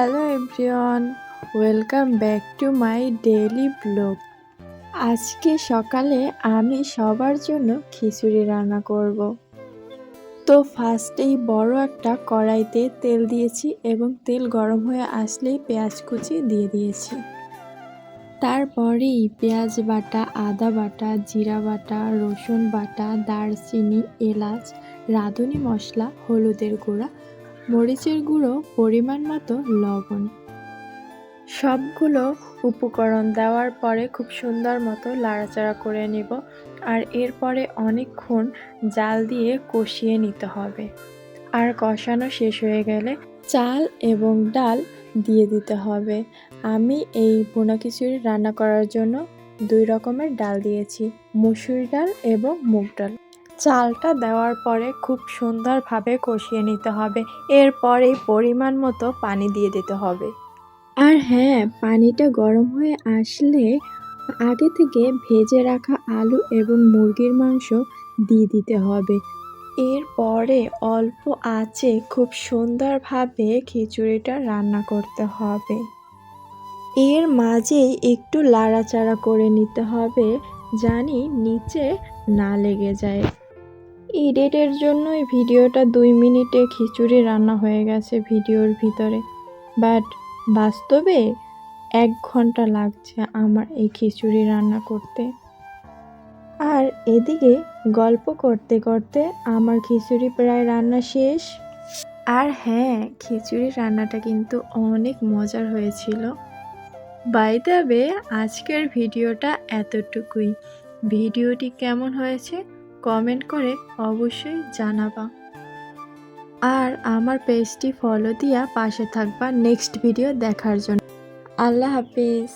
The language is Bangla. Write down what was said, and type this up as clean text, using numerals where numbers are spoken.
Hello everyone, welcome back to my daily blog. আজকে সকালে আমি সবার জন্য খিচুড়ি রান্না করব। তো ফার্স্টেই বড় একটা কড়াইতে তেল দিয়েছি এবং তেল গরম হয়ে আসলেই পেঁয়াজ কুচি দিয়ে দিয়েছি। তারপরেই পেঁয়াজ বাটা, আদা বাটা, জিরা বাটা, রসুন বাটা, দারচিনি, এলাচ, রাঁধুনি মশলা, হলুদের গুঁড়া, মরিচের গুঁড়ো, পরিমাণ মতো লবণ, সবগুলো উপকরণ দেওয়ার পরে খুব সুন্দর মতো নাড়াচাড়া করে নিব। আর এরপরে অনেকক্ষণ জাল দিয়ে কষিয়ে নিতে হবে। আর কষানো শেষ হয়ে গেলে চাল এবং ডাল দিয়ে দিতে হবে। আমি এই ভুনা খিচুড়ি রান্না করার জন্য 2 রকমের ডাল দিয়েছি, মসুর ডাল এবং মুগ ডাল। চালটা দেওয়ার পরে খুব সুন্দরভাবে কষিয়ে নিতে হবে। এরপরে পরিমাণ মতো পানি দিয়ে দিতে হবে। আর হ্যাঁ, পানিটা গরম হয়ে আসলে আগে থেকে ভেজে রাখা আলু এবং মুরগির মাংস দিয়ে দিতে হবে। এরপরে অল্প আঁচে খুব সুন্দরভাবে খিচুড়িটা রান্না করতে হবে। এর মাঝেই একটু নাড়াচাড়া করে নিতে হবে জানি নিচে না লেগে যায়। এডিটের জন্যই ভিডিওটা 2 মিনিটে খিচুড়ি রান্না হয়ে গেছে ভিডিওর ভিতরে, বাট বাস্তবে 1 ঘন্টা লাগছে আমার এই খিচুড়ি রান্না করতে। আর এদিকে গল্প করতে করতে আমার খিচুড়ি প্রায় রান্না শেষ। আর হ্যাঁ, খিচুড়ি রান্নাটা কিন্তু অনেক মজার হয়েছিল। বাই দ্য ওয়ে, আজকের ভিডিওটা এতটুকুই। ভিডিওটি কেমন হয়েছে কমেন্ট করে অবশ্যই জানাবা। আর আমার পেজটি ফলো দিয়া পাশে থাকবা নেক্সট ভিডিও দেখার জন্য। আল্লাহ হাফিজ।